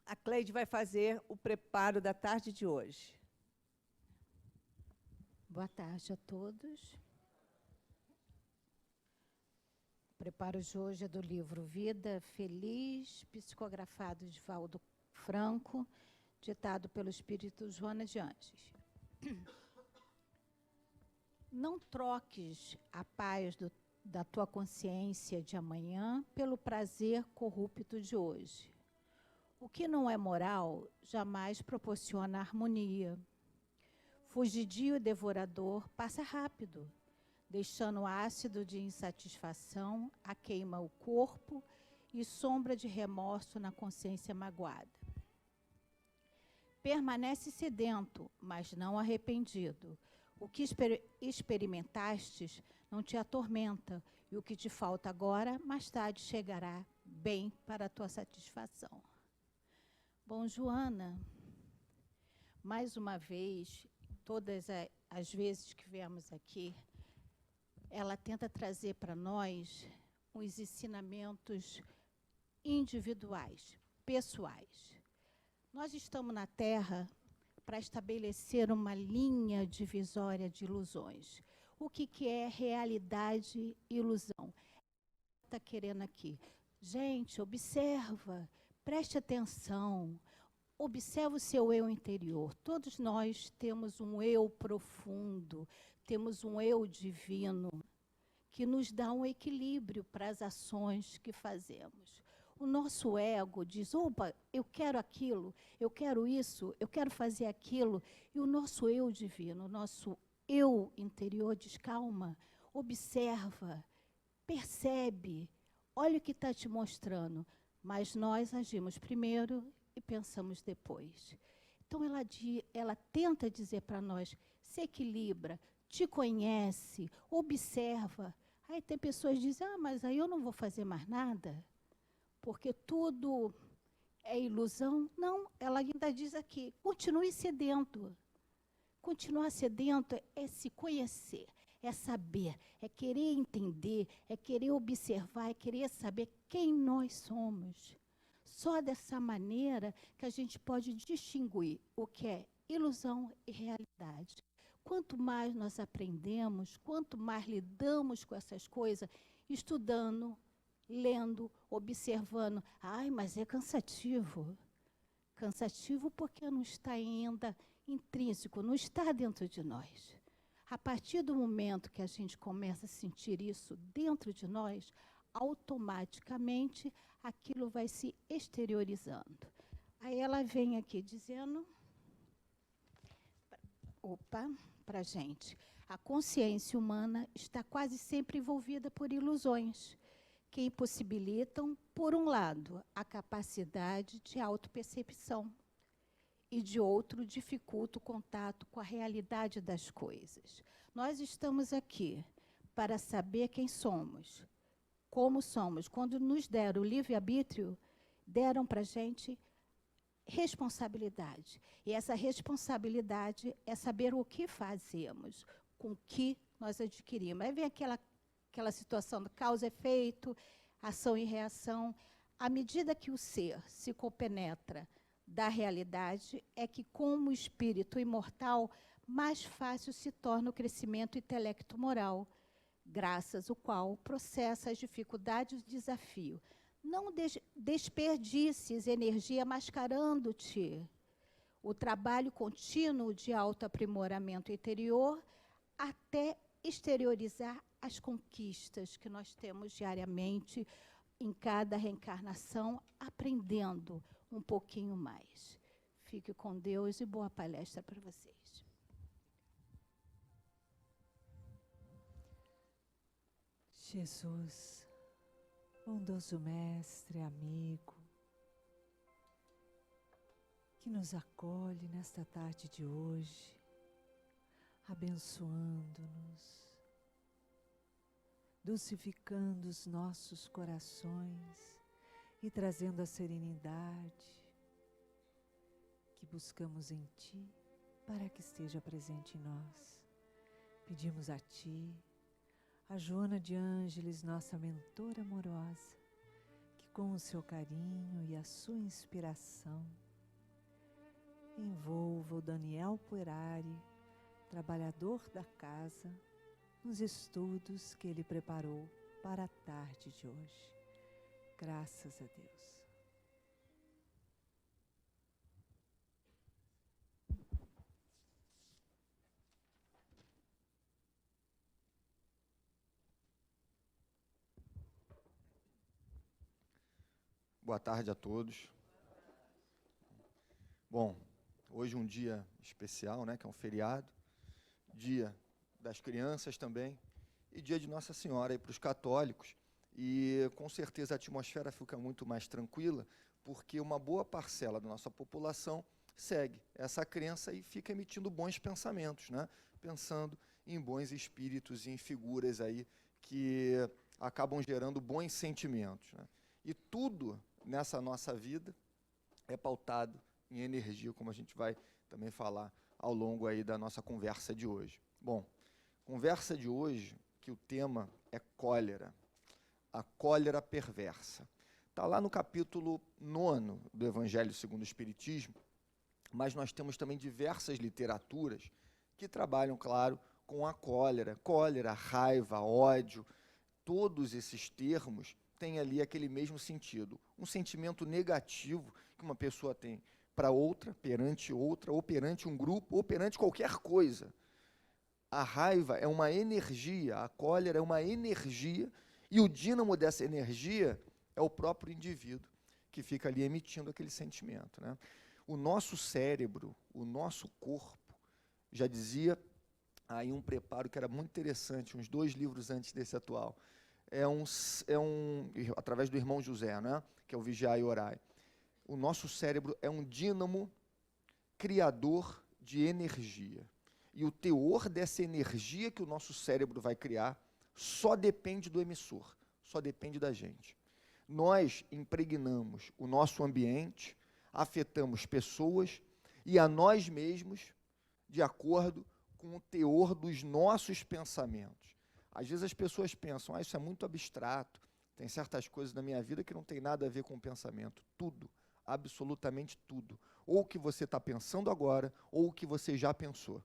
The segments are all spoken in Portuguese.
A Cleide vai fazer o preparo da tarde de hoje. Boa tarde a todos. O preparo de hoje é do livro Vida Feliz, psicografado de Valdo Franco, ditado pelo espírito Joana de Anjos. Não troques a paz da tua consciência de amanhã pelo prazer corrupto de hoje. O que não é moral jamais proporciona harmonia. Fugidio e devorador passa rápido, deixando ácido de insatisfação a queima o corpo e sombra de remorso na consciência magoada. Permanece sedento, mas não arrependido. O que experimentastes não te atormenta, e o que te falta agora, mais tarde chegará bem para a tua satisfação. Bom, Joana, mais uma vez, todas as vezes que viemos aqui, ela tenta trazer para nós os ensinamentos individuais, pessoais. Nós estamos na Terra para estabelecer uma linha divisória de ilusões. O que é realidade e ilusão? Está querendo aqui. Gente, observa, preste atenção, observa o seu eu interior. Todos nós temos um eu profundo, temos um eu divino, que nos dá um equilíbrio para as ações que fazemos. O nosso ego diz, opa, eu quero aquilo, eu quero isso, eu quero fazer aquilo. E o nosso eu divino, o nosso eu interior diz, calma, observa, percebe, olha o que está te mostrando. Mas nós agimos primeiro e pensamos depois. Então, ela tenta dizer para nós, se equilibra, te conhece, observa. Aí tem pessoas que dizem, mas aí eu não vou fazer mais nada, porque tudo é ilusão. Não, ela ainda diz aqui, continue sedento. Continuar sedento é se conhecer, é saber, é querer entender, é querer observar, é querer saber quem nós somos. Só dessa maneira que a gente pode distinguir o que é ilusão e realidade. Quanto mais nós aprendemos, quanto mais lidamos com essas coisas, estudando, lendo, observando. Ai, mas é cansativo. Cansativo porque não está ainda intrínseco, não está dentro de nós. A partir do momento que a gente começa a sentir isso dentro de nós, automaticamente aquilo vai se exteriorizando. Aí ela vem aqui dizendo, para a gente, a consciência humana está quase sempre envolvida por ilusões, que impossibilitam, por um lado, a capacidade de autopercepção, e de outro, dificulta o contato com a realidade das coisas. Nós estamos aqui para saber quem somos, como somos. Quando nos deram o livre-arbítrio, deram para a gente responsabilidade. E essa responsabilidade é saber o que fazemos, com o que nós adquirimos. Aí vem aquela situação do causa e efeito, ação e reação. À medida que o ser se compenetra da realidade, é que, como espírito imortal, mais fácil se torna o crescimento intelecto-moral, graças ao qual processa as dificuldades e o desafio. Não desperdices energia mascarando-te. O trabalho contínuo de autoaprimoramento interior até exteriorizar as conquistas que nós temos diariamente em cada reencarnação, aprendendo um pouquinho mais. Fique com Deus e boa palestra para vocês. Jesus, bondoso mestre, amigo, que nos acolhe nesta tarde de hoje, abençoando-nos, dulcificando os nossos corações e trazendo a serenidade que buscamos em Ti para que esteja presente em nós. Pedimos a Ti, a Joana de Ângeles, nossa mentora amorosa, que com o seu carinho e a sua inspiração, envolva o Daniel Puerari, trabalhador da casa, nos estudos que ele preparou para a tarde de hoje. Graças a Deus. Boa tarde a todos. Bom, hoje um dia especial, né, que é um feriado, dia das crianças também, e dia de Nossa Senhora aí para os católicos, e com certeza a atmosfera fica muito mais tranquila, porque uma boa parcela da nossa população segue essa crença e fica emitindo bons pensamentos, né, pensando em bons espíritos e em figuras aí que acabam gerando bons sentimentos, né. E tudo nessa nossa vida é pautado em energia, como a gente vai também falar ao longo aí da nossa conversa de hoje. Bom, conversa de hoje, que o tema é cólera, a cólera perversa. Está lá no capítulo 9 do Evangelho segundo o Espiritismo, mas nós temos também diversas literaturas que trabalham, claro, com a cólera, raiva, ódio, todos esses termos tem ali aquele mesmo sentido, um sentimento negativo que uma pessoa tem para outra, ou perante um grupo, ou perante qualquer coisa. A raiva é uma energia, a cólera é uma energia, e o dínamo dessa energia é o próprio indivíduo, que fica ali emitindo aquele sentimento, né? O nosso cérebro, o nosso corpo, já dizia aí um preparo que era muito interessante, uns 2 livros antes desse atual, através do irmão José, né, que é o Vigiai e Orai. O nosso cérebro é um dínamo criador de energia. E o teor dessa energia que o nosso cérebro vai criar só depende do emissor, só depende da gente. Nós impregnamos o nosso ambiente, afetamos pessoas e a nós mesmos de acordo com o teor dos nossos pensamentos. Às vezes as pessoas pensam, isso é muito abstrato, tem certas coisas na minha vida que não tem nada a ver com o pensamento. Tudo, absolutamente tudo. Ou o que você está pensando agora, ou o que você já pensou.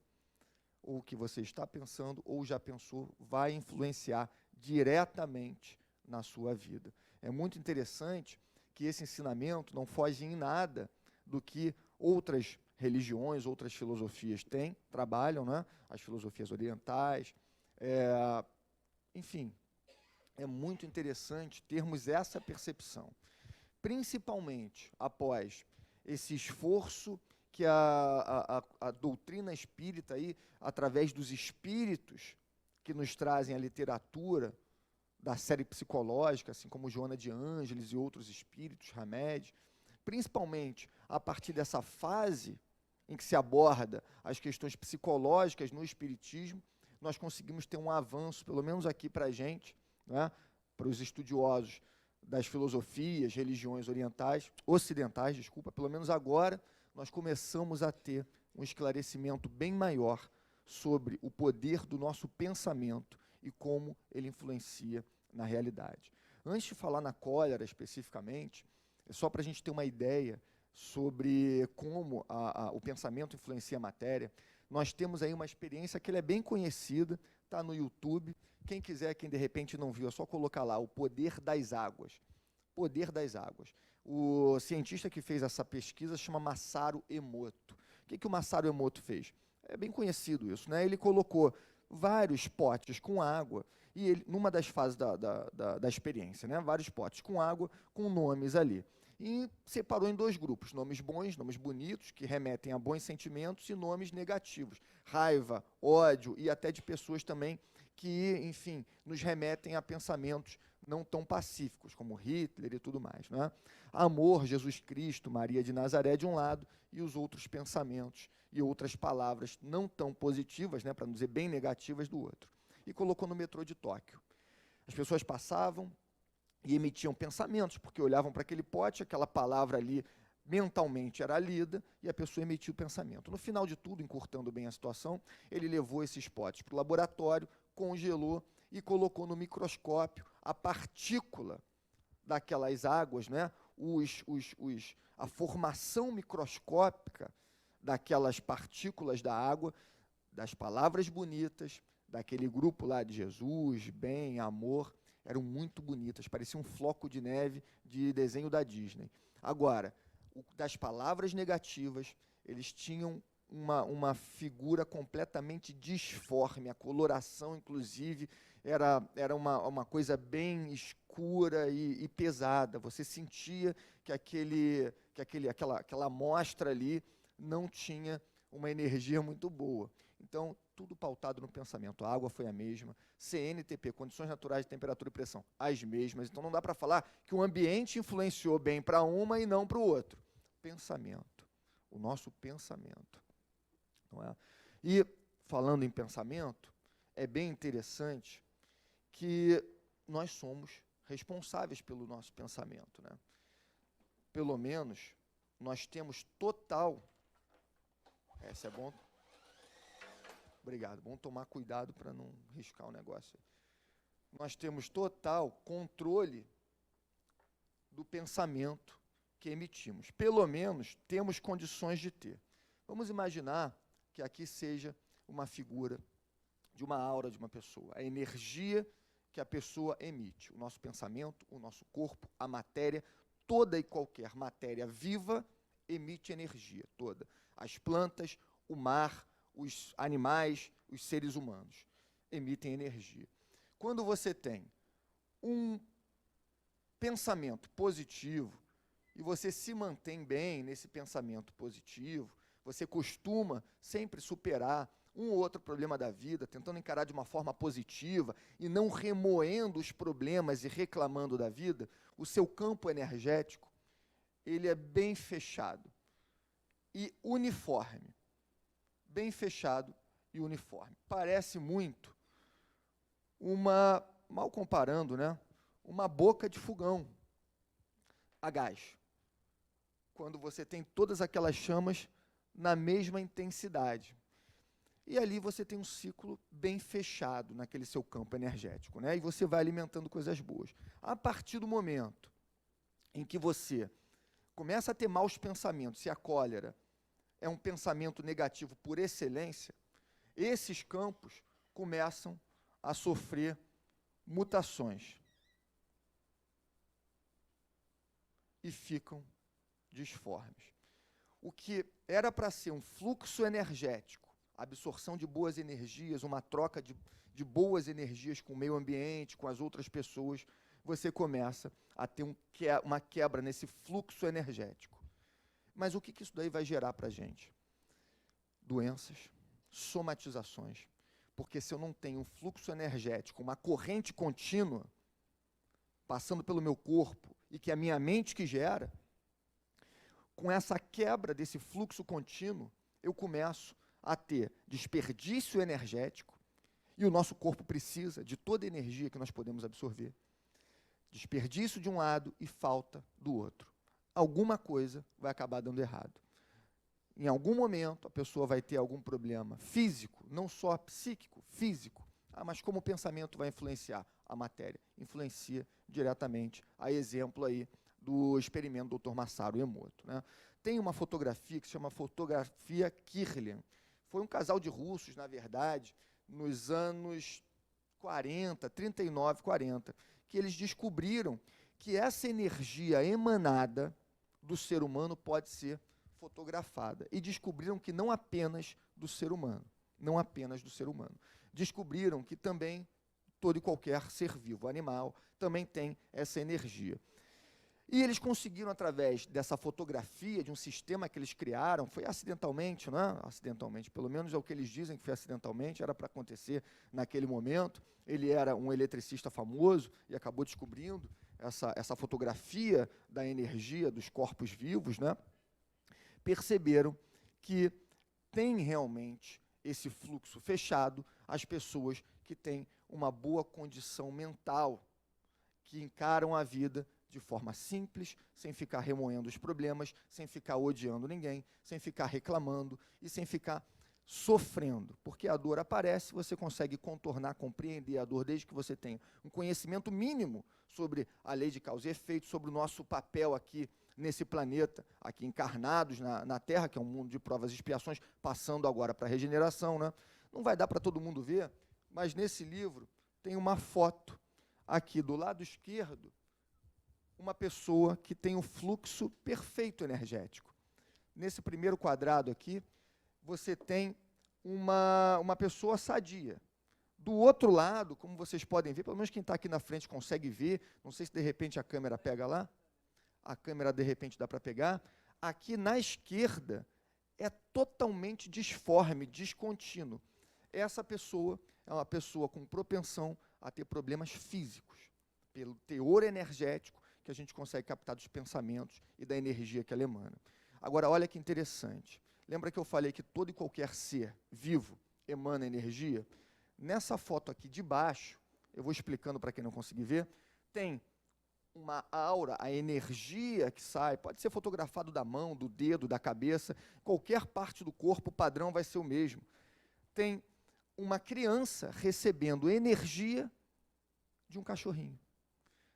Ou o que você está pensando, ou já pensou, vai influenciar diretamente na sua vida. É muito interessante que esse ensinamento não foge em nada do que outras religiões, outras filosofias trabalham, né? As filosofias orientais, enfim, é muito interessante termos essa percepção, principalmente após esse esforço que a doutrina espírita, aí, através dos espíritos que nos trazem a literatura da série psicológica, assim como Joana de Ângeles e outros espíritos, Hamed, principalmente a partir dessa fase em que se aborda as questões psicológicas no espiritismo, nós conseguimos ter um avanço, pelo menos aqui para a gente, né, para os estudiosos das filosofias, religiões ocidentais, pelo menos agora nós começamos a ter um esclarecimento bem maior sobre o poder do nosso pensamento e como ele influencia na realidade. Antes de falar na cólera especificamente, é só para a gente ter uma ideia sobre como o pensamento influencia a matéria. Nós temos aí uma experiência que ela é bem conhecida, está no YouTube. Quem quiser, quem de repente não viu, é só colocar lá, o poder das águas. Poder das águas. O cientista que fez essa pesquisa chama Masaru Emoto. O que o Masaru Emoto fez? É bem conhecido isso, né? Ele colocou vários potes com água, e ele, numa das fases da experiência, né? Vários potes com água, com nomes ali. E separou em 2 grupos, nomes bons, nomes bonitos, que remetem a bons sentimentos, e nomes negativos, raiva, ódio, e até de pessoas também que, enfim, nos remetem a pensamentos não tão pacíficos, como Hitler e tudo mais, né? Amor, Jesus Cristo, Maria de Nazaré de um lado, e os outros pensamentos e outras palavras não tão positivas, né, para não dizer bem negativas, do outro. E colocou no metrô de Tóquio. As pessoas passavam e emitiam pensamentos, porque olhavam para aquele pote, aquela palavra ali mentalmente era lida, e a pessoa emitia o pensamento. No final de tudo, encurtando bem a situação, ele levou esses potes para o laboratório, congelou e colocou no microscópio a partícula daquelas águas, né, a formação microscópica daquelas partículas da água, das palavras bonitas, daquele grupo lá de Jesus, bem, amor, eram muito bonitas, parecia um floco de neve de desenho da Disney. Agora, das palavras negativas, eles tinham uma figura completamente disforme, a coloração, inclusive, era uma coisa bem escura e pesada. Você sentia que aquela amostra ali não tinha uma energia muito boa. Então, tudo pautado no pensamento. A água foi a mesma, CNTP, condições naturais de temperatura e pressão, as mesmas. Então, não dá para falar que o ambiente influenciou bem para uma e não para o outro. Pensamento, o nosso pensamento. Não é? E, falando em pensamento, é bem interessante que nós somos responsáveis pelo nosso pensamento, né? Pelo menos, nós temos total... Essa é bom... Obrigado. Bom tomar cuidado para não riscar o negócio. Nós temos total controle do pensamento que emitimos. Pelo menos, temos condições de ter. Vamos imaginar que aqui seja uma figura de uma aura de uma pessoa. A energia que a pessoa emite. O nosso pensamento, o nosso corpo, a matéria, toda e qualquer matéria viva emite energia, toda. As plantas, o mar, os animais, os seres humanos emitem energia. Quando você tem um pensamento positivo e você se mantém bem nesse pensamento positivo, você costuma sempre superar um ou outro problema da vida, tentando encarar de uma forma positiva e não remoendo os problemas e reclamando da vida, o seu campo energético, ele é bem fechado e uniforme. Bem fechado e uniforme. Parece muito mal comparando, né, uma boca de fogão a gás. Quando você tem todas aquelas chamas na mesma intensidade. E ali você tem um ciclo bem fechado naquele seu campo energético, né? E você vai alimentando coisas boas. A partir do momento em que você começa a ter maus pensamentos, se a cólera é um pensamento negativo por excelência, esses campos começam a sofrer mutações e ficam disformes. O que era para ser um fluxo energético, absorção de boas energias, uma troca de boas energias com o meio ambiente, com as outras pessoas, você começa a ter uma quebra nesse fluxo energético. Mas o que isso daí vai gerar para a gente? Doenças, somatizações. Porque se eu não tenho um fluxo energético, uma corrente contínua, passando pelo meu corpo, e que é a minha mente que gera, com essa quebra desse fluxo contínuo, eu começo a ter desperdício energético, e o nosso corpo precisa de toda a energia que nós podemos absorver. Desperdício de um lado e falta do outro. Alguma coisa vai acabar dando errado. Em algum momento, a pessoa vai ter algum problema físico, não só psíquico, físico. Mas como o pensamento vai influenciar a matéria? Influencia diretamente, a exemplo aí do experimento do Dr. Masaru Emoto, né? Tem uma fotografia que se chama fotografia Kirlian. Foi um casal de russos, na verdade, nos anos 40, 39, 40, que eles descobriram que essa energia emanada do ser humano pode ser fotografada. E descobriram que não apenas do ser humano, não apenas do ser humano. Descobriram que também todo e qualquer ser vivo, animal, também tem essa energia. E eles conseguiram, através dessa fotografia, de um sistema que eles criaram, foi acidentalmente, né? Acidentalmente, pelo menos é o que eles dizem que foi acidentalmente, era para acontecer naquele momento. Ele era um eletricista famoso e acabou descobrindo essa fotografia da energia dos corpos vivos, né? Perceberam que tem realmente esse fluxo fechado as pessoas que têm uma boa condição mental, que encaram a vida de forma simples, sem ficar remoendo os problemas, sem ficar odiando ninguém, sem ficar reclamando e sem ficar sofrendo, porque a dor aparece, você consegue contornar, compreender a dor, desde que você tenha um conhecimento mínimo sobre a lei de causa e efeito, sobre o nosso papel aqui nesse planeta, aqui encarnados na Terra, que é um mundo de provas e expiações, passando agora para a regeneração, né? Não vai dar para todo mundo ver, mas nesse livro tem uma foto aqui do lado esquerdo, uma pessoa que tem um fluxo perfeito energético. Nesse primeiro quadrado aqui, você tem uma pessoa sadia. Do outro lado, como vocês podem ver, pelo menos quem está aqui na frente consegue ver, não sei se de repente a câmera pega lá, a câmera de repente dá para pegar, aqui na esquerda é totalmente disforme, descontínuo. Essa pessoa é uma pessoa com propensão a ter problemas físicos, pelo teor energético que a gente consegue captar dos pensamentos e da energia que ela emana. Agora, olha que interessante. Lembra que eu falei que todo e qualquer ser vivo emana energia? Nessa foto aqui de baixo, eu vou explicando para quem não conseguir ver, tem uma aura, a energia que sai, pode ser fotografado da mão, do dedo, da cabeça, qualquer parte do corpo, o padrão vai ser o mesmo. Tem uma criança recebendo energia de um cachorrinho.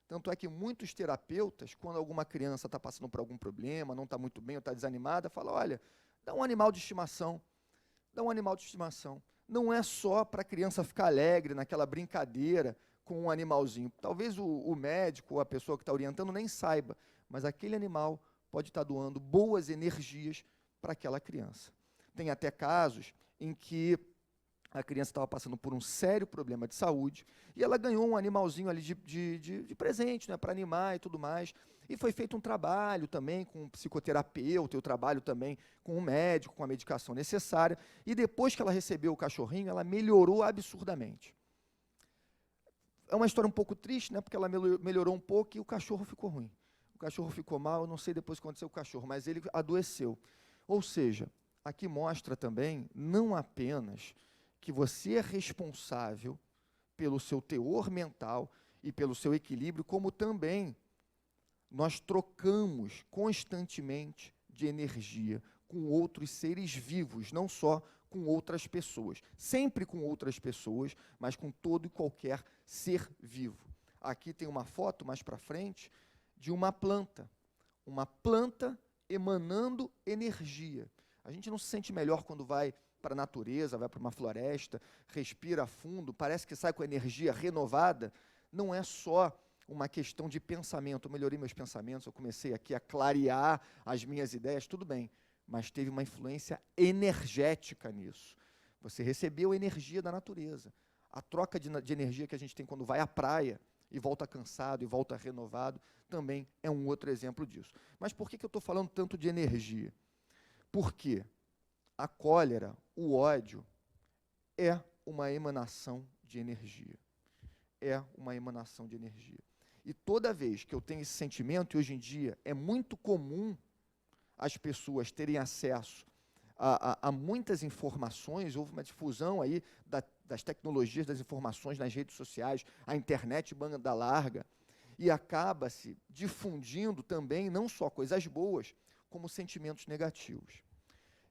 Tanto é que muitos terapeutas, quando alguma criança está passando por algum problema, não está muito bem ou está desanimada, falam, olha, dá um animal de estimação, dá um animal de estimação. Não é só para a criança ficar alegre naquela brincadeira com um animalzinho. Talvez o médico ou a pessoa que está orientando nem saiba, mas aquele animal pode estar doando boas energias para aquela criança. Tem até casos em que a criança estava passando por um sério problema de saúde e ela ganhou um animalzinho ali de presente, né, para animar e tudo mais. E foi feito um trabalho também com um psicoterapeuta, o trabalho também com um médico, com a medicação necessária. E depois que ela recebeu o cachorrinho, ela melhorou absurdamente. É uma história um pouco triste, né, porque ela melhorou um pouco e o cachorro ficou ruim. O cachorro ficou mal, eu não sei depois o que aconteceu com o cachorro, mas ele adoeceu. Ou seja, aqui mostra também, não apenas que você é responsável pelo seu teor mental e pelo seu equilíbrio, como também nós trocamos constantemente de energia com outros seres vivos, não só com outras pessoas. Sempre com outras pessoas, mas com todo e qualquer ser vivo. Aqui tem uma foto mais para frente de uma planta emanando energia. A gente não se sente melhor quando vai para a natureza, vai para uma floresta, respira fundo, parece que sai com energia renovada. Não é só uma questão de pensamento. Eu melhorei meus pensamentos, eu comecei aqui a clarear as minhas ideias, tudo bem, mas teve uma influência energética nisso. Você recebeu energia da natureza. A troca de energia que a gente tem quando vai à praia e volta cansado e volta renovado, também é um outro exemplo disso. Mas por que eu estou falando tanto de energia? Porque a cólera, o ódio, é uma emanação de energia. É uma emanação de energia. E toda vez que eu tenho esse sentimento, e hoje em dia é muito comum as pessoas terem acesso a muitas informações, houve uma difusão aí das tecnologias das informações nas redes sociais, a internet banda larga, e acaba-se difundindo também não só coisas boas, como sentimentos negativos.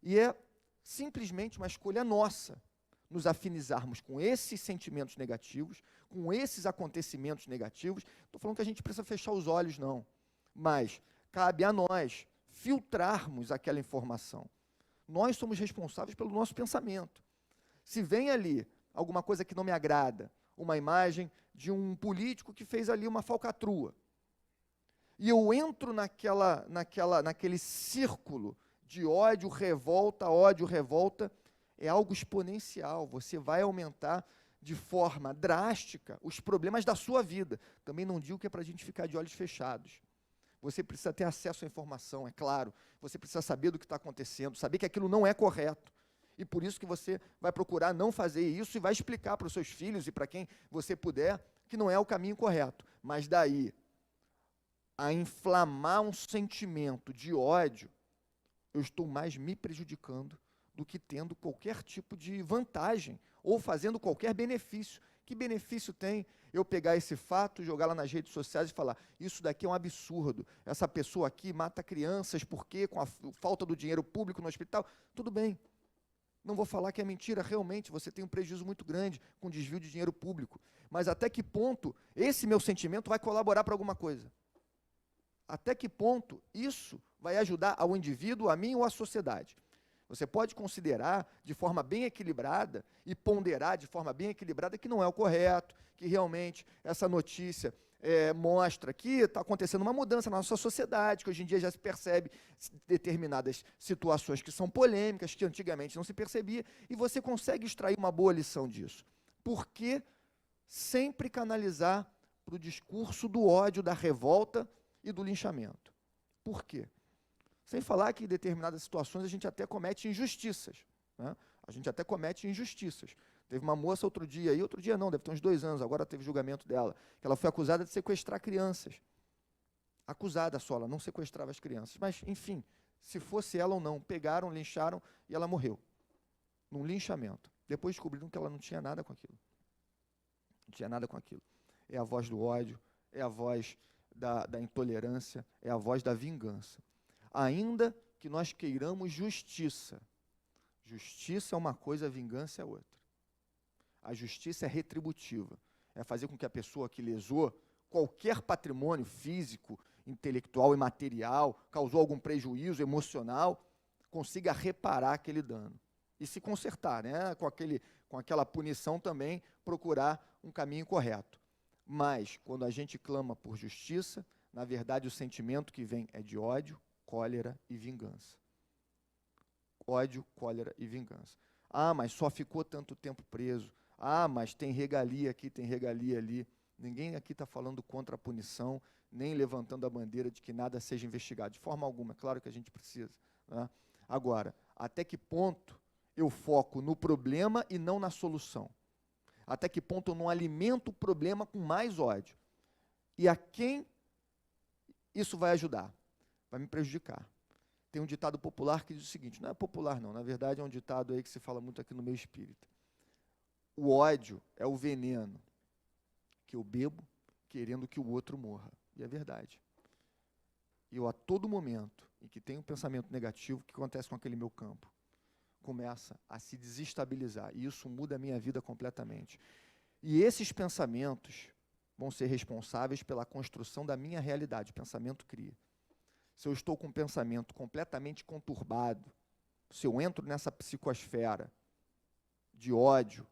E é simplesmente uma escolha nossa nos afinizarmos com esses sentimentos negativos, com esses acontecimentos negativos. Estou falando que a gente precisa fechar os olhos, não. Mas cabe a nós filtrarmos aquela informação. Nós somos responsáveis pelo nosso pensamento. Se vem ali alguma coisa que não me agrada, uma imagem de um político que fez ali uma falcatrua, e eu entro naquele círculo de ódio, revolta, é algo exponencial. Você vai aumentar de forma drástica os problemas da sua vida. Também não digo que é para a gente ficar de olhos fechados. Você precisa ter acesso à informação, é claro. Você precisa saber do que está acontecendo, saber que aquilo não é correto. E por isso que você vai procurar não fazer isso e vai explicar para os seus filhos e para quem você puder que não é o caminho correto. Mas daí a inflamar um sentimento de ódio, eu estou mais me prejudicando do que tendo qualquer tipo de vantagem ou fazendo qualquer benefício. Que benefício tem eu pegar esse fato, jogar lá nas redes sociais e falar, isso daqui é um absurdo, essa pessoa aqui mata crianças porque com a falta do dinheiro público no hospital? Tudo bem, Não vou falar que é mentira, realmente você tem um prejuízo muito grande com desvio de dinheiro público. Mas até que ponto esse meu sentimento vai colaborar para alguma coisa? Até que ponto isso vai ajudar ao indivíduo, a mim ou à sociedade? Você pode considerar de forma bem equilibrada e ponderar de forma bem equilibrada que não é o correto, que realmente essa notícia mostra que está acontecendo uma mudança na nossa sociedade, que hoje em dia já se percebe determinadas situações que são polêmicas, que antigamente não se percebia, e você consegue extrair uma boa lição disso. Por que sempre canalizar para o discurso do ódio, da revolta e do linchamento? Por quê? Sem falar que em determinadas situações a gente até comete injustiças, né? A gente até comete injustiças. Teve uma moça outro dia não, deve ter uns 2 anos, agora teve julgamento dela, que ela foi acusada de sequestrar crianças. Acusada só, ela não sequestrava as crianças. Mas, enfim, se fosse ela ou não, pegaram, lincharam e ela morreu. Num linchamento. Depois descobriram que ela não tinha nada com aquilo. Não tinha nada com aquilo. É a voz do ódio, é a voz da intolerância, é a voz da vingança. Ainda que nós queiramos justiça. Justiça é uma coisa, vingança é outra. A justiça é retributiva. É fazer com que a pessoa que lesou qualquer patrimônio físico, intelectual e material, causou algum prejuízo emocional, consiga reparar aquele dano. E se consertar, né? Com aquela punição também, procurar um caminho correto. Mas, quando a gente clama por justiça, na verdade o sentimento que vem é de ódio, cólera e vingança. Ódio, cólera e vingança. Ah, mas só ficou tanto tempo preso. Ah, mas tem regalia aqui, tem regalia ali. Ninguém aqui está falando contra a punição, nem levantando a bandeira de que nada seja investigado. De forma alguma, é claro que a gente precisa, né? Agora, até que ponto eu foco no problema e não na solução? Até que ponto eu não alimento o problema com mais ódio? E a quem isso vai ajudar? Vai me prejudicar. Tem um ditado popular que diz o seguinte, não é popular não, na verdade é um ditado aí que se fala muito aqui no meio espírita. O ódio é o veneno que eu bebo querendo que o outro morra. E é verdade. Eu, a todo momento em que tenho um pensamento negativo, o que acontece com aquele meu campo? Começa a se desestabilizar. E isso muda a minha vida completamente. E esses pensamentos vão ser responsáveis pela construção da minha realidade. O pensamento cria. Se eu estou com um pensamento completamente conturbado, se eu entro nessa psicosfera de ódio,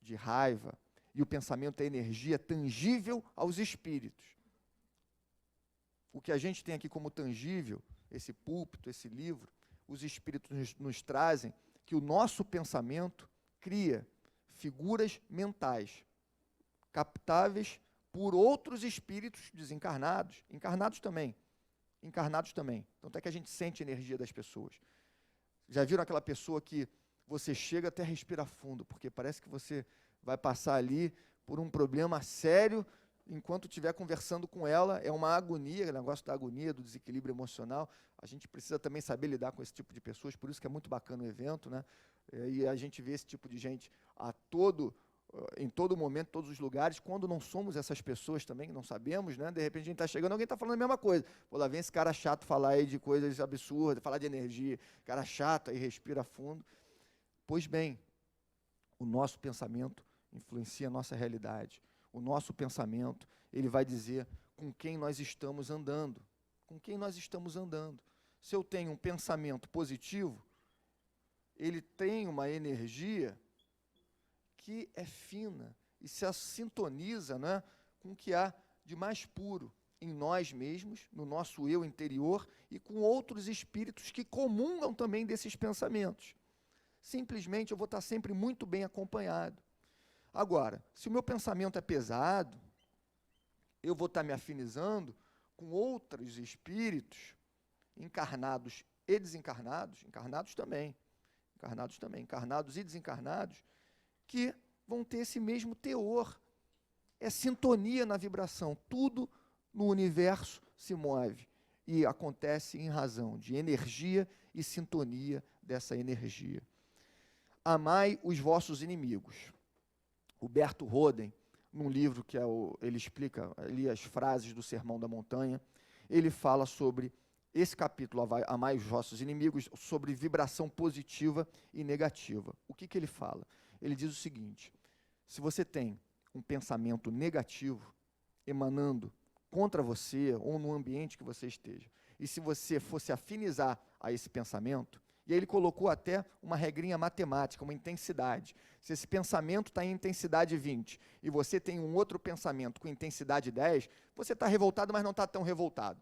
de raiva, e o pensamento é energia tangível aos espíritos. O que a gente tem aqui como tangível, esse púlpito, esse livro, os espíritos nos trazem que o nosso pensamento cria figuras mentais, captáveis por outros espíritos desencarnados, encarnados também. Tanto é que a gente sente a energia das pessoas. Já viram aquela pessoa que você chega até respira fundo, porque parece que você vai passar ali por um problema sério, enquanto estiver conversando com ela, é uma agonia, o negócio da agonia, do desequilíbrio emocional. A gente precisa também saber lidar com esse tipo de pessoas, por isso que é muito bacana o evento, né? E a gente vê esse tipo de gente em todo momento, em todos os lugares, quando não somos essas pessoas também, não sabemos, né? De repente a gente está chegando, alguém está falando a mesma coisa. Pô, lá vem esse cara chato falar aí de coisas absurdas, falar de energia, cara chato, aí respira fundo. Pois bem, o nosso pensamento influencia a nossa realidade. O nosso pensamento, ele vai dizer com quem nós estamos andando. Com quem nós estamos andando. Se eu tenho um pensamento positivo, ele tem uma energia que é fina e se sintoniza, né, com o que há de mais puro em nós mesmos, no nosso eu interior e com outros espíritos que comungam também desses pensamentos. Simplesmente eu vou estar sempre muito bem acompanhado. Agora, se o meu pensamento é pesado, eu vou estar me afinizando com outros espíritos, encarnados e desencarnados, encarnados e desencarnados, que vão ter esse mesmo teor. É sintonia na vibração. Tudo no universo se move e acontece em razão de energia e sintonia dessa energia. Amai os vossos inimigos. Huberto Roden, num livro ele explica ali as frases do Sermão da Montanha, ele fala sobre esse capítulo, Amai os vossos inimigos, sobre vibração positiva e negativa. O que ele fala? Ele diz o seguinte: se você tem um pensamento negativo emanando contra você ou no ambiente que você esteja, e se você fosse afinizar a esse pensamento, e aí ele colocou até uma regrinha matemática, uma intensidade. Se esse pensamento está em intensidade 20 e você tem um outro pensamento com intensidade 10, você está revoltado, mas não está tão revoltado.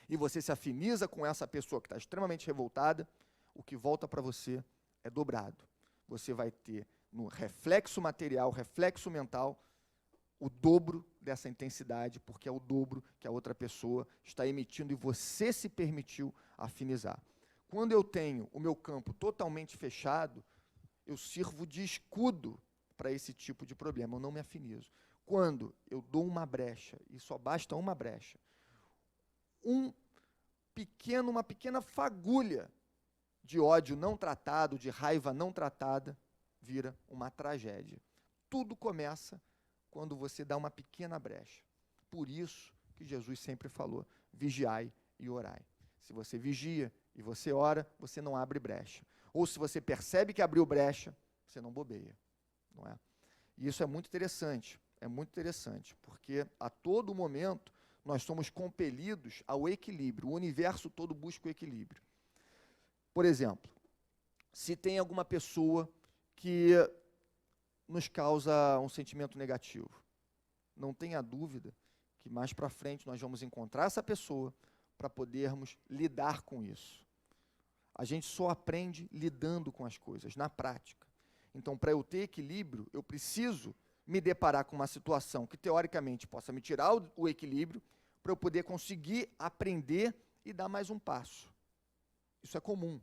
E você se afiniza com essa pessoa que está extremamente revoltada, o que volta para você é dobrado. Você vai ter no reflexo material, reflexo mental, o dobro dessa intensidade, porque é o dobro que a outra pessoa está emitindo e você se permitiu afinizar. Quando eu tenho o meu campo totalmente fechado, eu sirvo de escudo para esse tipo de problema, eu não me afinizo. Quando eu dou uma brecha, e só basta uma brecha, uma pequena fagulha de ódio não tratado, de raiva não tratada, vira uma tragédia. Tudo começa quando você dá uma pequena brecha. Por isso que Jesus sempre falou, vigiai e orai. Se você vigia e você ora, você não abre brecha. Ou se você percebe que abriu brecha, você não bobeia, não é? E isso é muito interessante, porque a todo momento nós somos compelidos ao equilíbrio, o universo todo busca o equilíbrio. Por exemplo, se tem alguma pessoa que nos causa um sentimento negativo, não tenha dúvida que mais para frente nós vamos encontrar essa pessoa para podermos lidar com isso. A gente só aprende lidando com as coisas, na prática. Então, para eu ter equilíbrio, eu preciso me deparar com uma situação que, teoricamente, possa me tirar o equilíbrio, para eu poder conseguir aprender e dar mais um passo. Isso é comum.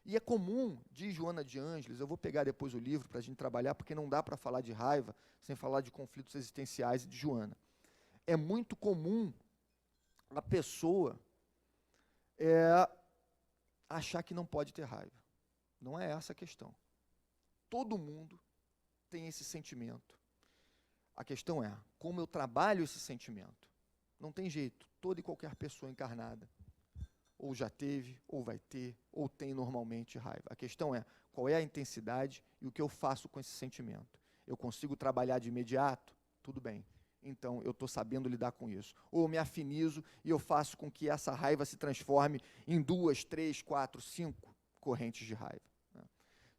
E é comum, diz Joana de Ângeles, eu vou pegar depois o livro para a gente trabalhar, porque não dá para falar de raiva sem falar de conflitos existenciais e de Joana. É muito comum a pessoa achar que não pode ter raiva. Não é essa a questão. Todo mundo tem esse sentimento. A questão é como eu trabalho esse sentimento. Não tem jeito. Toda e qualquer pessoa encarnada ou já teve, ou vai ter, ou tem normalmente raiva. A questão é qual é a intensidade e o que eu faço com esse sentimento. Eu consigo trabalhar de imediato? Tudo bem. Então, eu estou sabendo lidar com isso. Ou eu me afinizo e eu faço com que essa raiva se transforme em 2, 3, 4, 5 correntes de raiva. Né?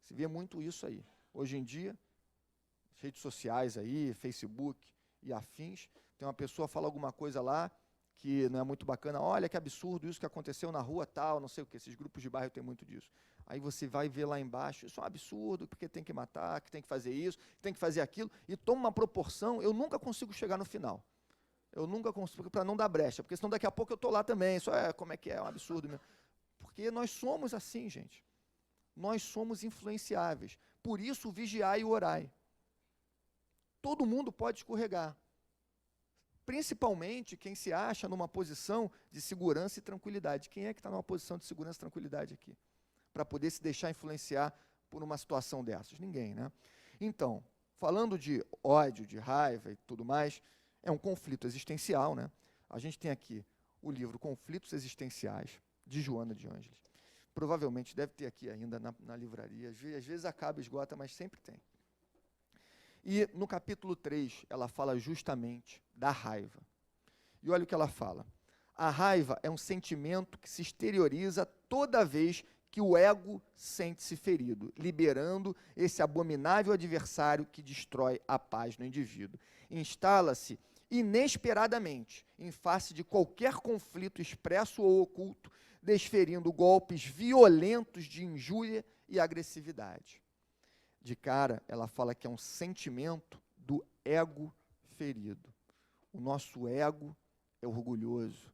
Se vê muito isso aí. Hoje em dia, redes sociais aí, Facebook e afins, tem uma pessoa que fala alguma coisa lá que não é muito bacana, olha que absurdo isso que aconteceu na rua tal, não sei o que, esses grupos de bairro tem muito disso. Aí você vai ver lá embaixo, isso é um absurdo, porque tem que matar, que tem que fazer isso, que tem que fazer aquilo, e toma uma proporção, eu nunca consigo chegar no final. Eu nunca consigo, para não dar brecha, porque senão daqui a pouco eu estou lá também, isso é, como é que é um absurdo mesmo. Porque nós somos assim, gente. Nós somos influenciáveis. Por isso, vigiai e orai. Todo mundo pode escorregar. Principalmente quem se acha numa posição de segurança e tranquilidade. Quem é que está numa posição de segurança e tranquilidade aqui? Para poder se deixar influenciar por uma situação dessas? Ninguém, né? Então, falando de ódio, de raiva e tudo mais, é um conflito existencial, né? A gente tem aqui o livro Conflitos Existenciais, de Joana de Ângeles. Provavelmente deve ter aqui ainda na livraria. Às vezes acaba, esgota, mas sempre tem. E no capítulo 3, ela fala justamente da raiva. E olha o que ela fala. A raiva é um sentimento que se exterioriza toda vez que o ego sente-se ferido, liberando esse abominável adversário que destrói a paz no indivíduo. Instala-se inesperadamente em face de qualquer conflito expresso ou oculto, desferindo golpes violentos de injúria e agressividade. De cara, ela fala que é um sentimento do ego ferido. O nosso ego é orgulhoso.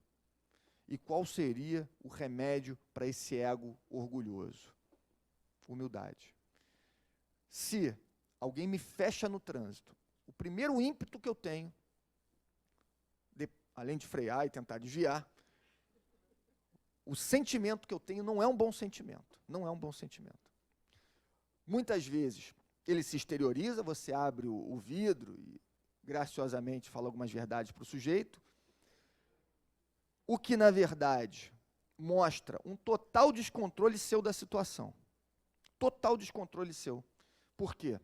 E qual seria o remédio para esse ego orgulhoso? Humildade. Se alguém me fecha no trânsito, o primeiro ímpeto que eu tenho, além de frear e tentar desviar, o sentimento que eu tenho não é um bom sentimento. Não é um bom sentimento. Muitas vezes ele se exterioriza, você abre o vidro e graciosamente fala algumas verdades para o sujeito, o que na verdade mostra um total descontrole seu da situação. Total descontrole seu. Por quê?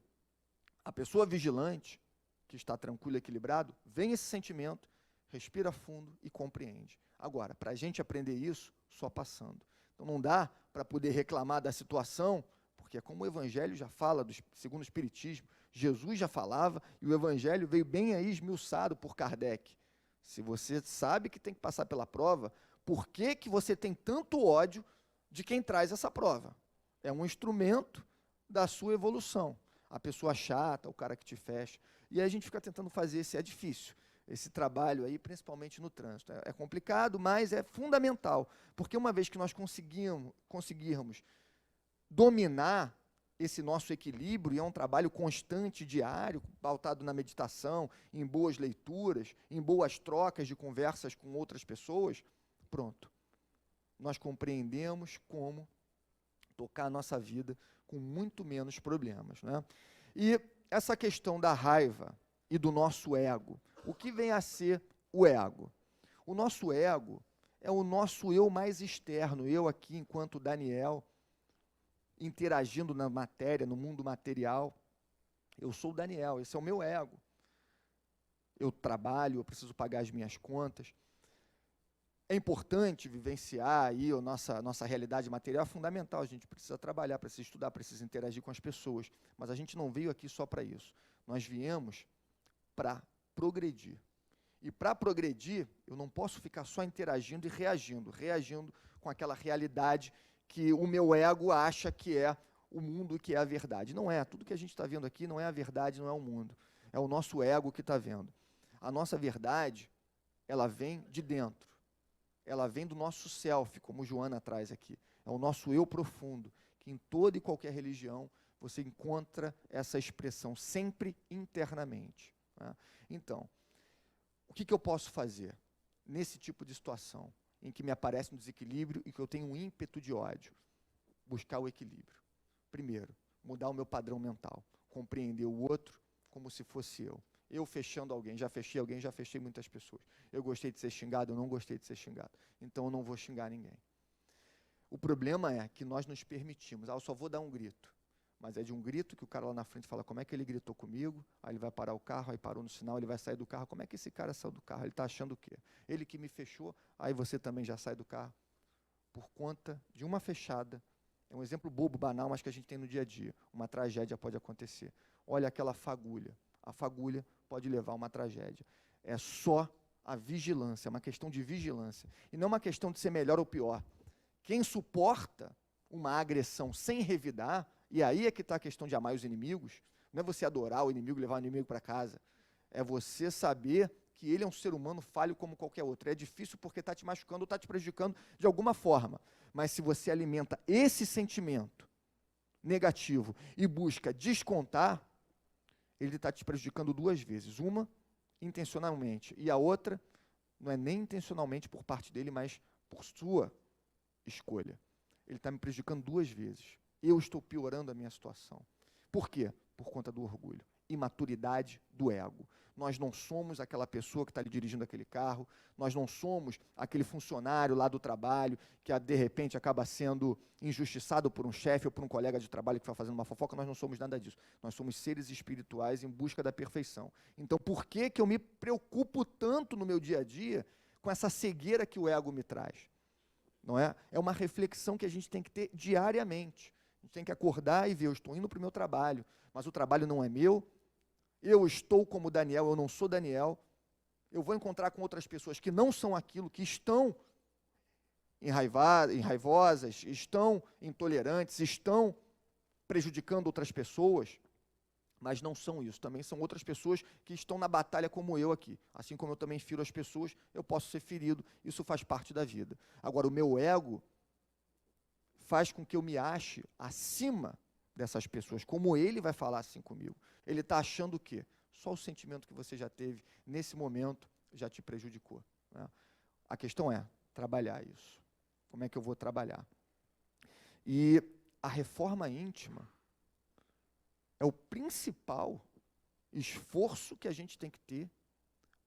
A pessoa vigilante, que está tranquilo e equilibrado, vem esse sentimento, respira fundo e compreende. Agora, para a gente aprender isso, só passando. Então não dá para poder reclamar da situação, porque como o Evangelho já fala, segundo o Espiritismo, Jesus já falava, e o Evangelho veio bem aí esmiuçado por Kardec. Se você sabe que tem que passar pela prova, por que que você tem tanto ódio de quem traz essa prova? É um instrumento da sua evolução. A pessoa chata, o cara que te fecha. E aí a gente fica tentando fazer é difícil, esse trabalho aí, principalmente no trânsito. É complicado, mas é fundamental, porque uma vez que nós conseguirmos dominar esse nosso equilíbrio, e é um trabalho constante, diário, pautado na meditação, em boas leituras, em boas trocas de conversas com outras pessoas, pronto. Nós compreendemos como tocar a nossa vida com muito menos problemas, né? E essa questão da raiva e do nosso ego, o que vem a ser o ego? O nosso ego é o nosso eu mais externo, eu aqui enquanto Daniel, interagindo na matéria, no mundo material. Eu sou o Daniel, esse é o meu ego. Eu trabalho, eu preciso pagar as minhas contas. É importante vivenciar aí a nossa realidade material, é fundamental, a gente precisa trabalhar, precisa estudar, precisa interagir com as pessoas, mas a gente não veio aqui só para isso. Nós viemos para progredir. E para progredir, eu não posso ficar só interagindo e reagindo com aquela realidade que o meu ego acha que é o mundo e que é a verdade. Não é, tudo que a gente está vendo aqui não é a verdade, não é o mundo. É o nosso ego que está vendo. A nossa verdade, ela vem de dentro. Ela vem do nosso self, como Joana traz aqui. É o nosso eu profundo, que em toda e qualquer religião você encontra essa expressão, sempre internamente, né? Então, o que eu posso fazer nesse tipo de situação, em que me aparece um desequilíbrio e que eu tenho um ímpeto de ódio? Buscar o equilíbrio. Primeiro, mudar o meu padrão mental, compreender o outro como se fosse eu. Eu fechando alguém, já fechei muitas pessoas. Eu gostei de ser xingado, eu não gostei de ser xingado. Então eu não vou xingar ninguém. O problema é que nós nos permitimos, eu só vou dar um grito. Mas é de um grito que o cara lá na frente fala, como é que ele gritou comigo? Aí ele vai parar o carro, aí parou no sinal, ele vai sair do carro. Como é que esse cara saiu do carro? Ele está achando o quê? Ele que me fechou, aí você também já sai do carro. Por conta de uma fechada. É um exemplo bobo, banal, mas que a gente tem no dia a dia. Uma tragédia pode acontecer. Olha aquela fagulha. A fagulha pode levar a uma tragédia. É só a vigilância, é uma questão de vigilância. E não é uma questão de ser melhor ou pior. Quem suporta uma agressão sem revidar, e aí é que está a questão de amar os inimigos, não é você adorar o inimigo, levar o inimigo para casa. É você saber que ele é um ser humano falho como qualquer outro. É difícil porque está te machucando ou está te prejudicando de alguma forma. Mas se você alimenta esse sentimento negativo e busca descontar, ele está te prejudicando duas vezes. Uma, intencionalmente, e a outra, não é nem intencionalmente por parte dele, mas por sua escolha. Ele está me prejudicando duas vezes. Eu estou piorando a minha situação. Por quê? Por conta do orgulho. Imaturidade do ego. Nós não somos aquela pessoa que está ali dirigindo aquele carro, nós não somos aquele funcionário lá do trabalho que de repente acaba sendo injustiçado por um chefe ou por um colega de trabalho que está fazendo uma fofoca. Nós não somos nada disso. Nós somos seres espirituais em busca da perfeição. Então, por que eu me preocupo tanto no meu dia a dia com essa cegueira que o ego me traz? Não é? É uma reflexão que a gente tem que ter diariamente. A gente tem que acordar e ver, eu estou indo para o meu trabalho, mas o trabalho não é meu, eu estou como Daniel, eu não sou Daniel, eu vou encontrar com outras pessoas que não são aquilo, que estão enraivosas, estão intolerantes, estão prejudicando outras pessoas, mas não são isso, também são outras pessoas que estão na batalha como eu aqui. Assim como eu também firo as pessoas, eu posso ser ferido, isso faz parte da vida. Agora, o meu ego faz com que eu me ache acima dessas pessoas, como ele vai falar assim comigo. Ele está achando o quê? Só o sentimento que você já teve nesse momento já te prejudicou, né? A questão é trabalhar isso. Como é que eu vou trabalhar? E a reforma íntima é o principal esforço que a gente tem que ter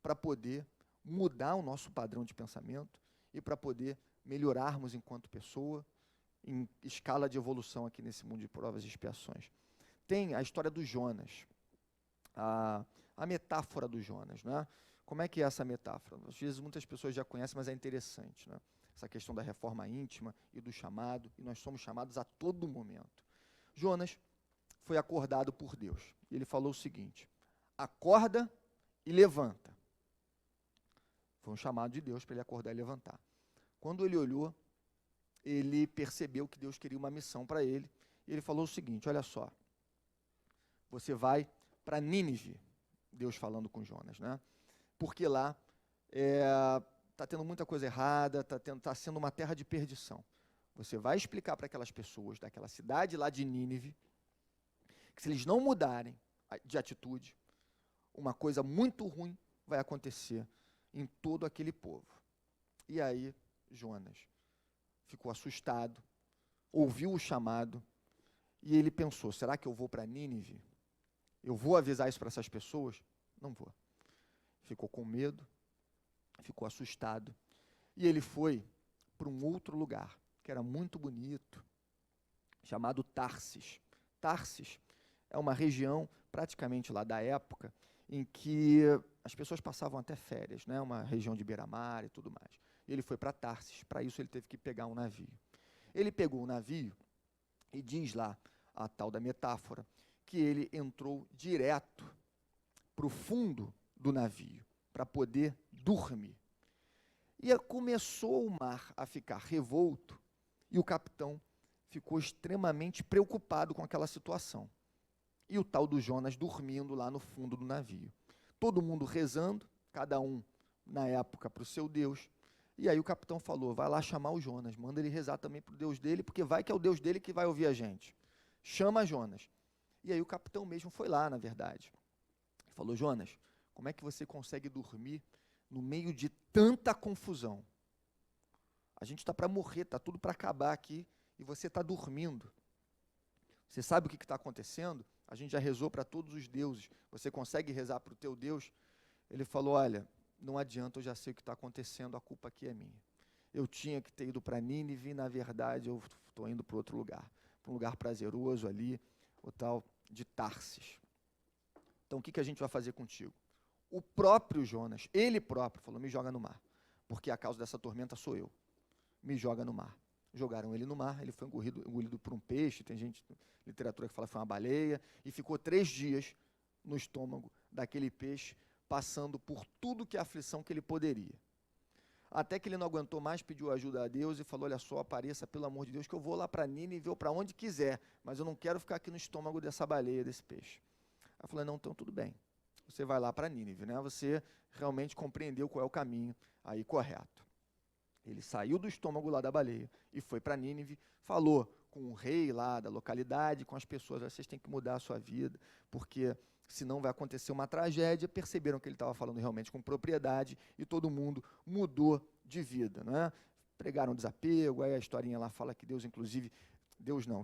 para poder mudar o nosso padrão de pensamento e para poder melhorarmos enquanto pessoa, em escala de evolução aqui nesse mundo de provas e expiações. Tem a história do Jonas, a metáfora do Jonas, né? Como é que é essa metáfora? Às vezes muitas pessoas já conhecem, mas é interessante, né? Essa questão da reforma íntima e do chamado, e nós somos chamados a todo momento. Jonas foi acordado por Deus, e ele falou o seguinte: acorda e levanta. Foi um chamado de Deus para ele acordar e levantar. Quando ele olhou, ele percebeu que Deus queria uma missão para ele, e ele falou o seguinte: olha só, você vai para Nínive, Deus falando com Jonas, né? Porque lá está tendo muita coisa errada, está sendo uma terra de perdição. Você vai explicar para aquelas pessoas daquela cidade lá de Nínive, que se eles não mudarem de atitude, uma coisa muito ruim vai acontecer em todo aquele povo. E aí Jonas ficou assustado, ouviu o chamado, e ele pensou: será que eu vou para Nínive? Eu vou avisar isso para essas pessoas? Não vou. Ficou com medo, ficou assustado, e ele foi para um outro lugar, que era muito bonito, chamado Tarsis. Tarsis é uma região, praticamente lá da época, em que as pessoas passavam até férias, né? Uma região de beira-mar e tudo mais. Ele foi para Tarsis, para isso ele teve que pegar um navio. Ele pegou o navio, e diz lá a tal da metáfora, que ele entrou direto para o fundo do navio, para poder dormir. E começou o mar a ficar revolto, e o capitão ficou extremamente preocupado com aquela situação. E o tal do Jonas dormindo lá no fundo do navio. Todo mundo rezando, cada um, na época, para o seu Deus. E aí o capitão falou: vai lá chamar o Jonas, manda ele rezar também para o Deus dele, porque vai que é o Deus dele que vai ouvir a gente. Chama Jonas. E aí o capitão mesmo foi lá, na verdade. Falou: Jonas, como é que você consegue dormir no meio de tanta confusão? A gente está para morrer, está tudo para acabar aqui, e você está dormindo. Você sabe o que está acontecendo? A gente já rezou para todos os deuses. Você consegue rezar para o teu Deus? Ele falou: olha, não adianta, eu já sei o que está acontecendo, a culpa aqui é minha. Eu tinha que ter ido para Nínive, e na verdade eu estou indo para outro lugar, para um lugar prazeroso ali, o tal de Tarsis. Então o que a gente vai fazer contigo? O próprio Jonas, ele próprio, falou: me joga no mar, porque a causa dessa tormenta sou eu. Me joga no mar. Jogaram ele no mar, ele foi engolido por um peixe, tem gente, literatura que fala que foi uma baleia, e ficou 3 dias no estômago daquele peixe, passando por tudo que é aflição que ele poderia. Até que ele não aguentou mais, pediu ajuda a Deus e falou: olha só, apareça, pelo amor de Deus, que eu vou lá para Nínive ou para onde quiser, mas eu não quero ficar aqui no estômago dessa baleia, desse peixe. Aí falou: não, então tudo bem, você vai lá para Nínive, né? Você realmente compreendeu qual é o caminho aí correto. Ele saiu do estômago lá da baleia e foi para Nínive, falou com o rei lá da localidade, com as pessoas: vocês têm que mudar a sua vida, porque senão vai acontecer uma tragédia. Perceberam que ele estava falando realmente com propriedade e todo mundo mudou de vida, né? Pregaram desapego, aí a historinha lá fala que Deus, inclusive,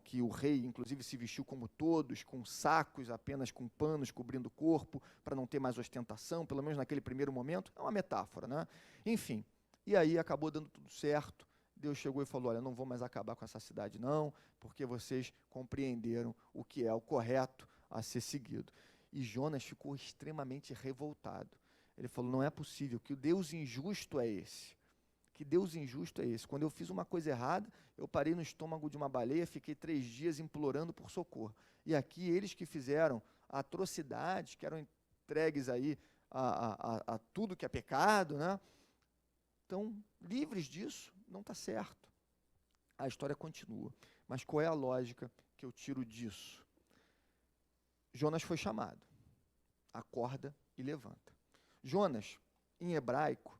que o rei, inclusive, se vestiu como todos, com sacos, apenas com panos cobrindo o corpo, para não ter mais ostentação, pelo menos naquele primeiro momento. É uma metáfora, né? Enfim, e aí acabou dando tudo certo. Deus chegou e falou: olha, não vou mais acabar com essa cidade não, porque vocês compreenderam o que é o correto a ser seguido. E Jonas ficou extremamente revoltado. Ele falou: não é possível, que o Deus injusto é esse. Que Deus injusto é esse? Quando eu fiz uma coisa errada, eu parei no estômago de uma baleia, fiquei 3 dias implorando por socorro. E aqui eles que fizeram atrocidades, que eram entregues aí a tudo que é pecado, né? Então, livres disso, não está certo. A história continua. Mas qual é a lógica que eu tiro disso? Jonas foi chamado. Acorda e levanta. Jonas, em hebraico,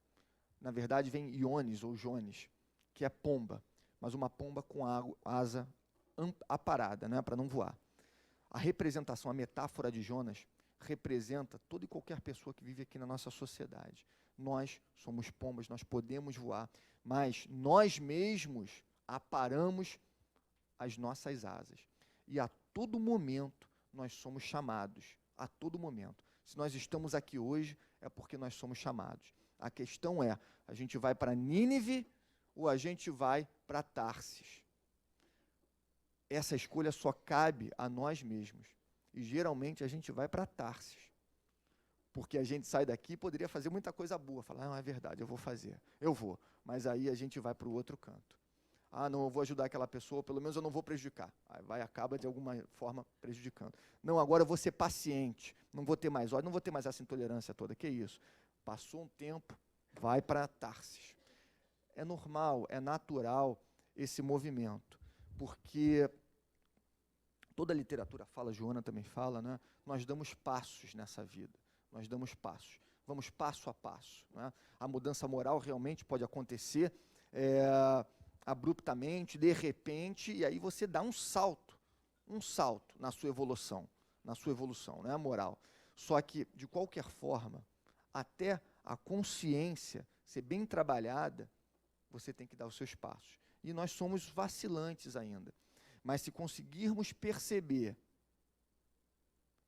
na verdade vem Iones ou Jones, que é pomba, mas uma pomba com asa aparada, né, para não voar. A representação, a metáfora de Jonas representa toda e qualquer pessoa que vive aqui na nossa sociedade. Nós somos pombas, nós podemos voar, mas nós mesmos aparamos as nossas asas. E a todo momento nós somos chamados, a todo momento. Se nós estamos aqui hoje, é porque nós somos chamados. A questão é: a gente vai para Nínive ou a gente vai para Tarsis. Essa escolha só cabe a nós mesmos. E geralmente a gente vai para Tarsis. Porque a gente sai daqui e poderia fazer muita coisa boa. Falar, não, é verdade, eu vou fazer. Eu vou. Mas aí a gente vai para o outro canto. Ah, não, eu vou ajudar aquela pessoa, pelo menos eu não vou prejudicar. Aí acaba de alguma forma prejudicando. Não, agora eu vou ser paciente. Não vou ter mais ódio, não vou ter mais essa intolerância toda. Que isso? Passou um tempo, vai para Tarsis. É normal, é natural esse movimento. Porque toda a literatura fala, Joana também fala, né? Nós damos passos nessa vida. Nós damos passos. Vamos passo a passo. Né? A mudança moral realmente pode acontecer abruptamente, de repente, e aí você dá um salto na sua evolução, né, moral. Só que, de qualquer forma, até a consciência ser bem trabalhada, você tem que dar os seus passos. E nós somos vacilantes ainda. Mas se conseguirmos perceber,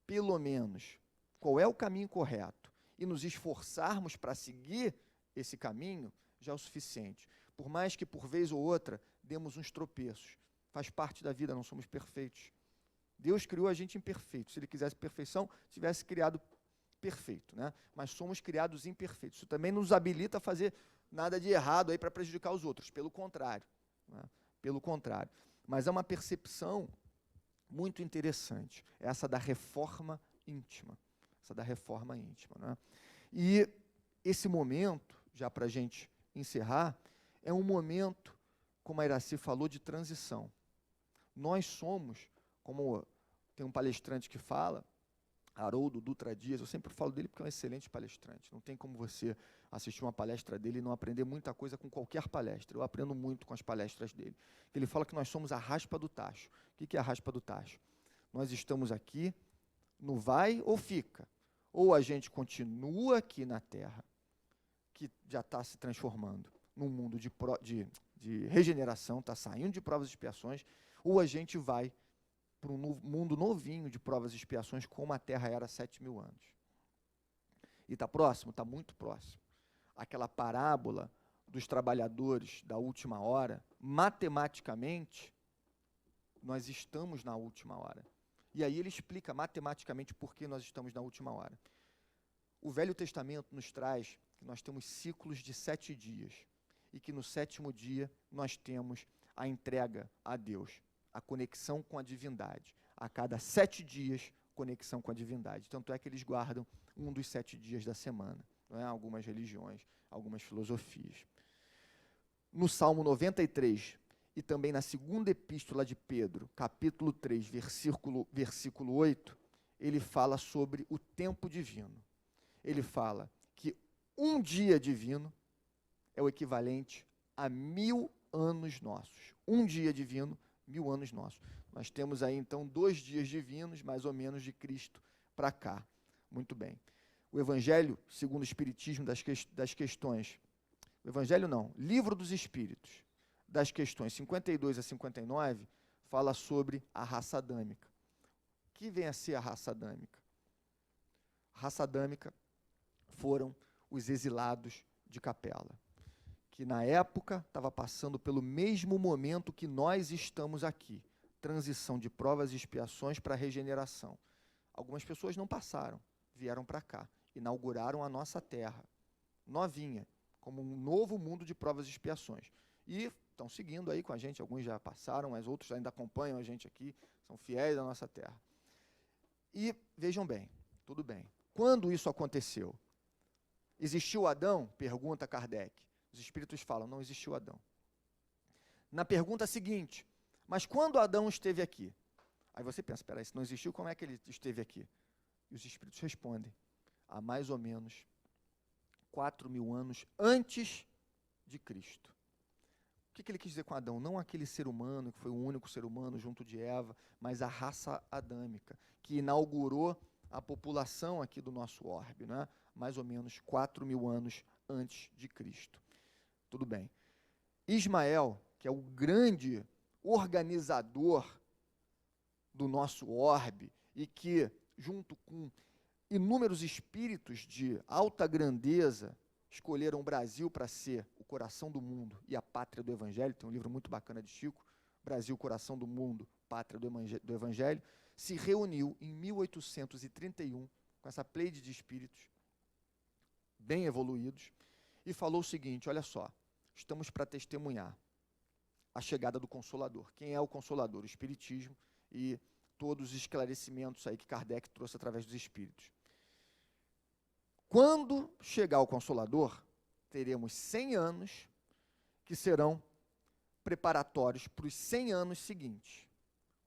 pelo menos, qual é o caminho correto, e nos esforçarmos para seguir esse caminho, já é o suficiente. Por mais que, por vez ou outra, demos uns tropeços. Faz parte da vida, não somos perfeitos. Deus criou a gente imperfeito. Se Ele quisesse perfeição, tivesse criado perfeito, né? Mas somos criados imperfeitos. Isso também nos habilita a fazer nada de errado aí para prejudicar os outros. Pelo contrário, né? Pelo contrário. Mas é uma percepção muito interessante. Essa da reforma íntima. Né? E esse momento, já para a gente encerrar, é um momento, como a Iraci falou, de transição. Nós somos, como tem um palestrante que fala, Haroldo Dutra Dias, eu sempre falo dele porque é um excelente palestrante. Não tem como você assistir uma palestra dele e não aprender muita coisa com qualquer palestra. Eu aprendo muito com as palestras dele. Ele fala que nós somos a raspa do tacho. O que é a raspa do tacho? Nós estamos aqui no vai ou fica. Ou a gente continua aqui na Terra, que já está se transformando num mundo de regeneração, está saindo de provas e expiações, ou a gente vai para um mundo novinho de provas e expiações, como a Terra era há 7.000 anos. E está próximo? Está muito próximo. Aquela parábola dos trabalhadores da última hora, matematicamente, nós estamos na última hora. E aí ele explica matematicamente por que nós estamos na última hora. O Velho Testamento nos traz que nós temos ciclos de 7 dias. E que no 7º dia nós temos a entrega a Deus, a conexão com a divindade. A cada 7 dias, conexão com a divindade. Tanto é que eles guardam um dos 7 dias da semana. Não é? Algumas religiões, algumas filosofias. No Salmo 93, e também na segunda epístola de Pedro, capítulo 3, versículo 8, ele fala sobre o tempo divino. Ele fala que um dia divino é o equivalente a 1000 anos nossos. Um dia divino, 1000 anos nossos. Nós temos aí, então, 2 dias divinos, mais ou menos, de Cristo para cá. Muito bem. O Evangelho, segundo o Espiritismo, das questões... O Evangelho não, Livro dos Espíritos, das questões 52 a 59, fala sobre a raça adâmica. O que vem a ser a raça adâmica? A raça adâmica foram os exilados de Capela, que na época estava passando pelo mesmo momento que nós estamos aqui, transição de provas e expiações para a regeneração. Algumas pessoas não passaram, vieram para cá, inauguraram a nossa terra, novinha, como um novo mundo de provas e expiações. E estão seguindo aí com a gente, alguns já passaram, mas outros ainda acompanham a gente aqui, são fiéis à nossa terra. E vejam bem, tudo bem. Quando isso aconteceu? Existiu Adão? Pergunta Kardec. Os espíritos falam, não existiu Adão. Na pergunta seguinte, mas quando Adão esteve aqui? Aí você pensa, espera aí, se não existiu, como é que ele esteve aqui? E os espíritos respondem, há mais ou menos 4.000 anos antes de Cristo. O que ele quis dizer com Adão? Não aquele ser humano, que foi o único ser humano junto de Eva, mas a raça adâmica, que inaugurou a população aqui do nosso orbe, né? Mais ou menos 4.000 anos antes de Cristo. Tudo bem. Ismael, que é o grande organizador do nosso orbe e que, junto com inúmeros espíritos de alta grandeza, escolheram o Brasil para ser o coração do mundo e a pátria do Evangelho, tem um livro muito bacana de Chico, Brasil, coração do mundo, pátria do Evangelho, se reuniu em 1831 com essa pleide de espíritos bem evoluídos e falou o seguinte: olha só, estamos para testemunhar a chegada do Consolador. Quem é o Consolador? O Espiritismo e todos os esclarecimentos aí que Kardec trouxe através dos Espíritos. Quando chegar o Consolador, teremos 100 anos que serão preparatórios para os 100 anos seguintes.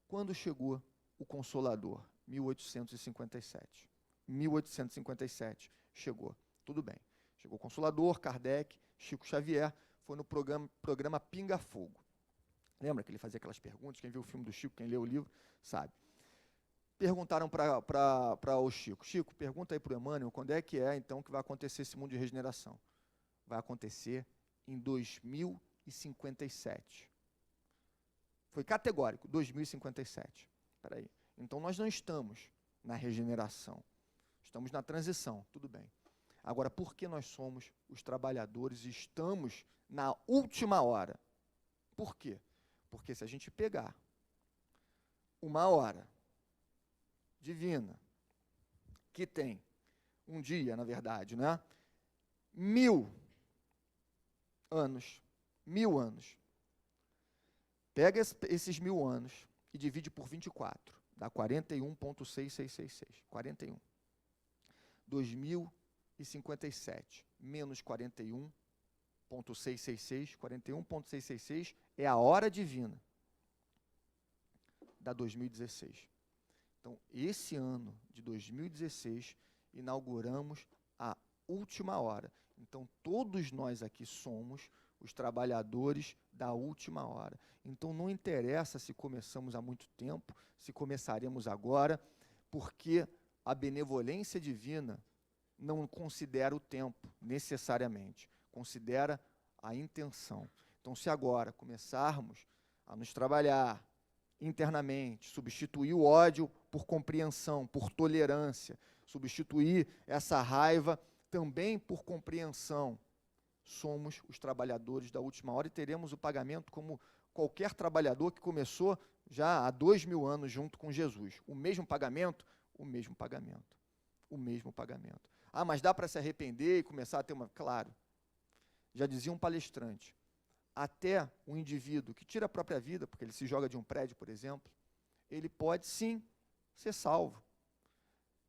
Quando chegou o Consolador? 1857. 1857 chegou. Tudo bem. Chegou o Consolador, Kardec, Chico Xavier, foi no programa Pinga Fogo. Lembra que ele fazia aquelas perguntas? Quem viu o filme do Chico, quem leu o livro, sabe. Perguntaram para o Chico: Chico, pergunta aí para o Emmanuel, quando é, então, que vai acontecer esse mundo de regeneração? Vai acontecer em 2057. Foi categórico, 2057. Espera aí. Então, nós não estamos na regeneração, estamos na transição, tudo bem. Agora, por que nós somos os trabalhadores e estamos na última hora? Por quê? Porque se a gente pegar uma hora divina, que tem um dia, na verdade, né? 1000 anos, pega esses 1000 anos e divide por 24, dá 41,6666, 41. 2057 menos 41,666, 41,666 é a hora divina da 2016. Então, esse ano de 2016, inauguramos a última hora. Então, todos nós aqui somos os trabalhadores da última hora. Então, não interessa se começamos há muito tempo, se começaremos agora, porque a benevolência divina não considera o tempo, necessariamente, considera a intenção. Então, se agora começarmos a nos trabalhar internamente, substituir o ódio por compreensão, por tolerância, substituir essa raiva também por compreensão, somos os trabalhadores da última hora e teremos o pagamento como qualquer trabalhador que começou já há 2000 anos junto com Jesus. O mesmo pagamento, o mesmo pagamento, o mesmo pagamento. Ah, mas dá para se arrepender e começar a ter uma... Claro, já dizia um palestrante, até o indivíduo que tira a própria vida, porque ele se joga de um prédio, por exemplo, ele pode sim ser salvo,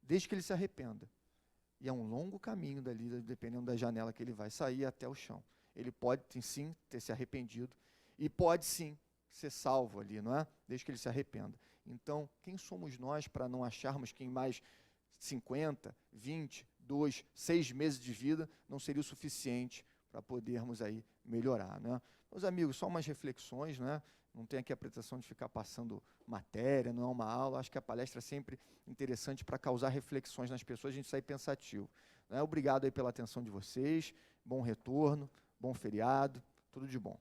desde que ele se arrependa. E é um longo caminho dali, dependendo da janela que ele vai sair até o chão. Ele pode sim ter se arrependido e pode sim ser salvo ali, não é? Desde que ele se arrependa. Então, quem somos nós para não acharmos que em mais 50, 20, 2, 6 meses de vida não seria o suficiente para podermos aí melhorar, né? Meus amigos, só umas reflexões, né? Não tem aqui a pretensão de ficar passando matéria, não é uma aula. Acho que a palestra é sempre interessante para causar reflexões nas pessoas, a gente sai pensativo, né? Obrigado aí pela atenção de vocês, bom retorno, bom feriado, tudo de bom.